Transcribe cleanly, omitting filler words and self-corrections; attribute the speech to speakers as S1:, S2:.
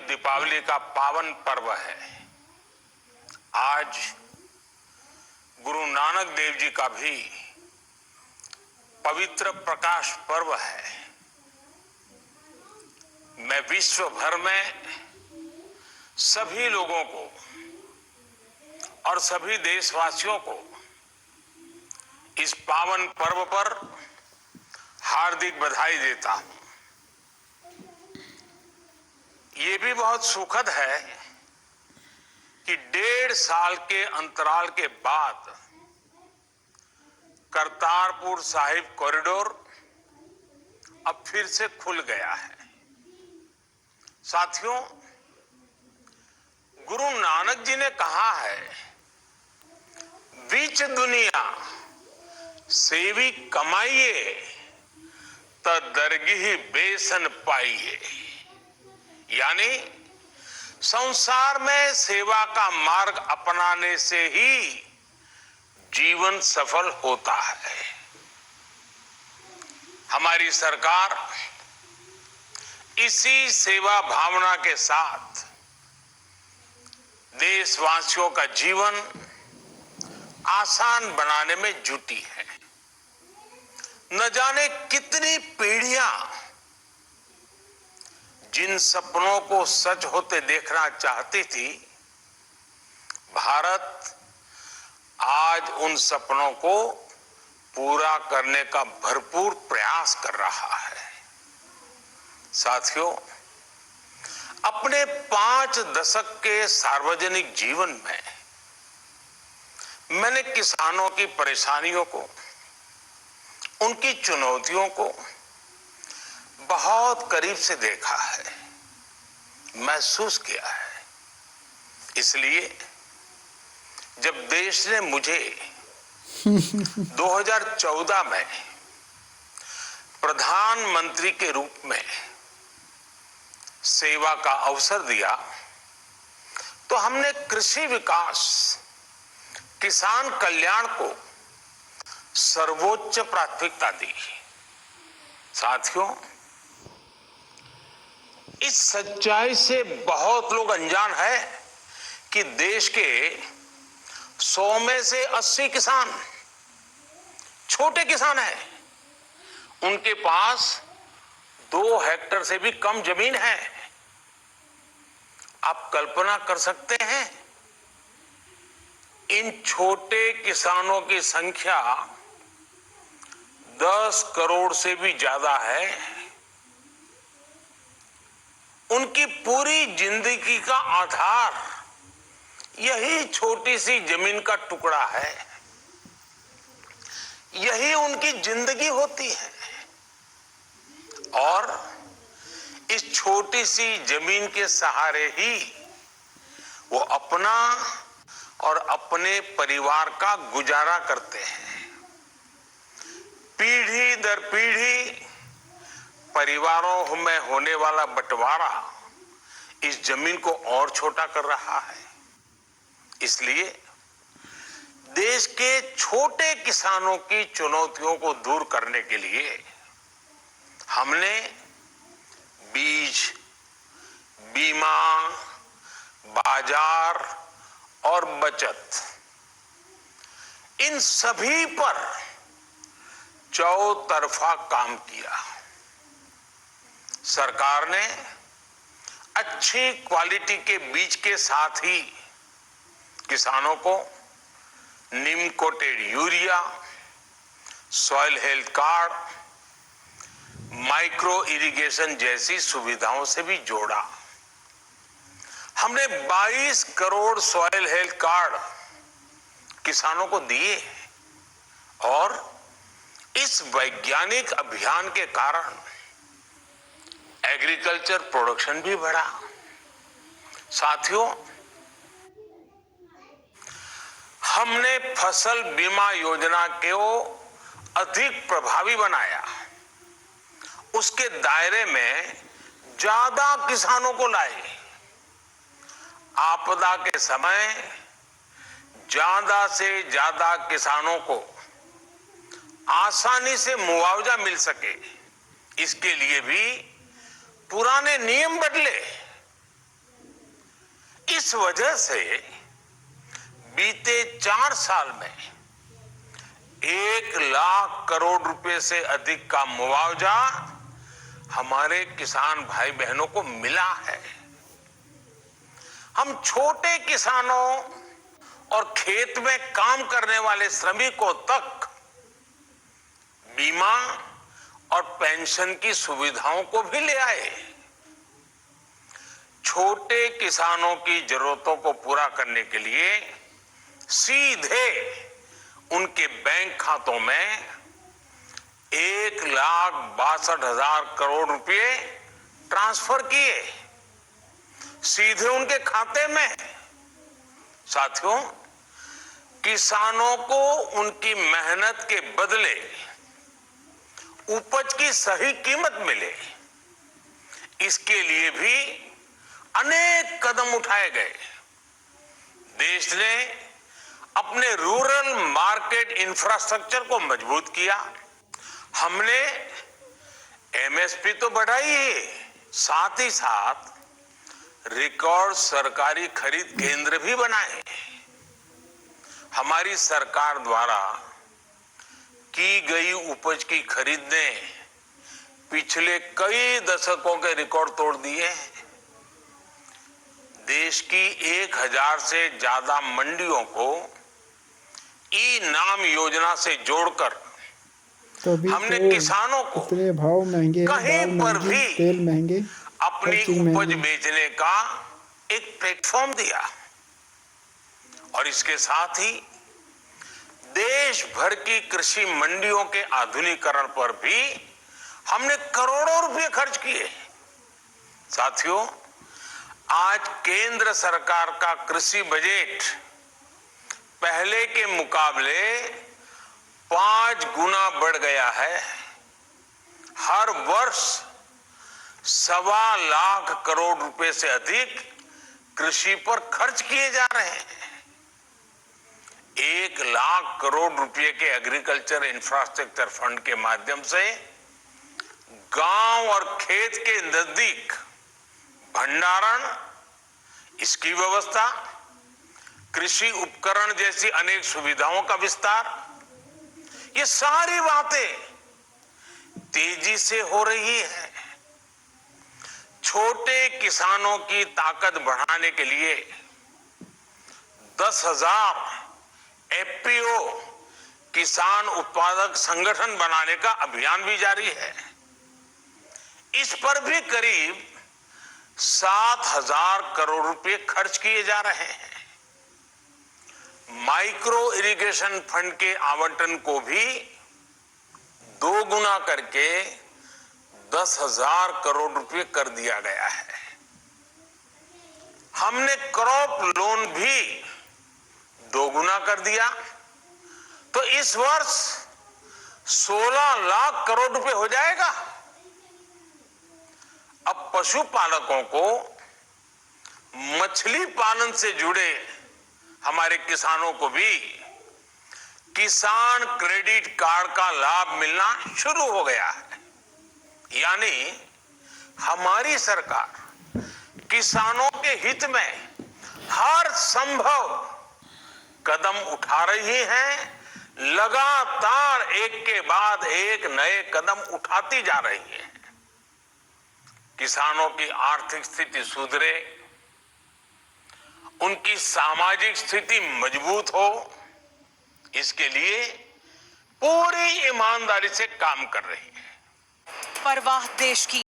S1: दीपावली का पावन पर्व है। आज गुरु नानक देव जी का भी पवित्र प्रकाश पर्व है। मैं विश्व भर में सभी लोगों को और सभी देशवासियों को इस पावन पर्व पर हार्दिक बधाई देता हूं। ये भी बहुत सुखद है कि 1.5 साल के अंतराल के बाद करतारपुर साहिब कॉरिडोर अब फिर से खुल गया है। साथियों, गुरु नानक जी ने कहा है, बीच दुनिया सेवी कमाइए त दरगिह बेसन पाइए। यानी संसार में सेवा का मार्ग अपनाने से ही जीवन सफल होता है। हमारी सरकार इसी सेवा भावना के साथ देशवासियों का जीवन आसान बनाने में जुटी है। न जाने कितनी पीढ़ियां जिन सपनों को सच होते देखना चाहती थी, भारत आज उन सपनों को पूरा करने का भरपूर प्रयास कर रहा है। साथियों, अपने 5 दशक के सार्वजनिक जीवन में मैंने किसानों की परेशानियों को, उनकी चुनौतियों को बहुत करीब से देखा है, महसूस किया है। इसलिए जब देश ने मुझे 2014 में प्रधानमंत्री के रूप में सेवा का अवसर दिया, तो हमने कृषि विकास, किसान कल्याण को सर्वोच्च प्राथमिकता दी। साथियों, इस सच्चाई से बहुत लोग अनजान है कि देश के 100 में से 80 किसान छोटे किसान हैं। उनके पास 2 हेक्टेयर से भी कम जमीन है। आप कल्पना कर सकते हैं, इन छोटे किसानों की संख्या 10 करोड़ से भी ज्यादा है। उनकी पूरी जिंदगी का आधार यही छोटी सी जमीन का टुकड़ा है। यही उनकी जिंदगी होती है। और इस छोटी सी जमीन के सहारे ही वो अपना और अपने परिवार का गुजारा करते हैं। पीढ़ी दर पीढ़ी परिवारों में होने वाला बंटवारा इस जमीन को और छोटा कर रहा है। इसलिए देश के छोटे किसानों की चुनौतियों को दूर करने के लिए हमने बीज, बीमा, बाजार और बचत, इन सभी पर चौतरफा काम किया। सरकार ने अच्छी क्वालिटी के बीज के साथ ही किसानों को neem coated urea, soil health card, micro irrigation जैसी सुविधाओं से भी जोड़ा। हमने 22 करोड़ सॉइल हेल्थ कार्ड किसानों को दिए और इस वैज्ञानिक अभियान के कारण एग्रीकल्चर प्रोडक्शन भी बढ़ा। साथियों, हमने फसल बीमा योजना को अधिक प्रभावी बनाया। उसके दायरे में ज्यादा किसानों को लाए। आपदा के समय ज्यादा से ज्यादा किसानों को आसानी से मुआवजा मिल सके, इसके लिए भी पुराने नियम बदले। इस वजह से बीते 4 साल में 1 लाख करोड़ रुपए से अधिक का मुआवजा हमारे किसान भाई बहनों को मिला है। हम छोटे किसानों और खेत में काम करने वाले श्रमिकों तक बीमा और पेंशन की सुविधाओं को भी ले आए। छोटे किसानों की जरूरतों को पूरा करने के लिए सीधे उनके बैंक खातों में 1,62,000 करोड़ रुपए ट्रांसफर किए, सीधे उनके खाते में। साथियों, किसानों को उनकी मेहनत के बदले उपज की सही कीमत मिले, इसके लिए भी अनेक कदम उठाए गए। देश ने अपने रूरल मार्केट इंफ्रास्ट्रक्चर को मजबूत किया। हमने एमएसपी तो बढ़ाई है, साथ ही साथ रिकॉर्ड सरकारी खरीद केंद्र भी बनाए। हमारी सरकार द्वारा की गई उपज की खरीद ने पिछले कई दशकों के रिकॉर्ड तोड़ दिए। देश की 1000 से ज्यादा मंडियों को ई नाम योजना से जोड़कर हमने किसानों को
S2: इतने भाव महंगे,
S1: कहीं पर भी
S2: तेल महंगे,
S1: अपनी उपज बेचने का एक प्लेटफॉर्म दिया। और इसके साथ ही देश भर की कृषि मंडियों के आधुनिकीकरण पर भी हमने करोड़ों रुपए खर्च किए। साथियों, आज केंद्र सरकार का कृषि बजट पहले के मुकाबले 5 गुना बढ़ गया है। हर वर्ष 1.25 लाख करोड़ रुपए से अधिक कृषि पर खर्च किए जा रहे हैं। 1 लाख करोड़ रुपए के एग्रीकल्चर इंफ्रास्ट्रक्चर फंड के माध्यम से गांव और खेत के नजदीक भंडारण, इसकी व्यवस्था, कृषि उपकरण जैसी अनेक सुविधाओं का विस्तार, ये सारी बातें तेजी से हो रही है। छोटे किसानों की ताकत बढ़ाने के लिए 10,000 एफपीओ किसान उत्पादक संगठन बनाने का अभियान भी जारी है। इस पर भी करीब 7,000 करोड़ रुपए खर्च किए जा रहे हैं। माइक्रो इरिगेशन फंड के आवंटन को भी 2 गुना करके 10,000 करोड़ रुपए कर दिया गया है। हमने क्रॉप लोन भी 2 गुना कर दिया, तो इस वर्ष 16 लाख करोड़ रुपए हो जाएगा। अब पशुपालकों को मछली पालन से जुड़े हमारे किसानों को भी किसान क्रेडिट कार्ड का लाभ मिलना शुरू हो गया है। यानी हमारी सरकार किसानों के हित में हर संभव कदम उठा रही है, लगातार एक के बाद एक नए कदम उठाती जा रही है। किसानों की आर्थिक स्थिति सुधरे, उनकी सामाजिक स्थिति मजबूत हो, इसके लिए पूरी ईमानदारी से काम कर रही है।
S3: परवाह देश की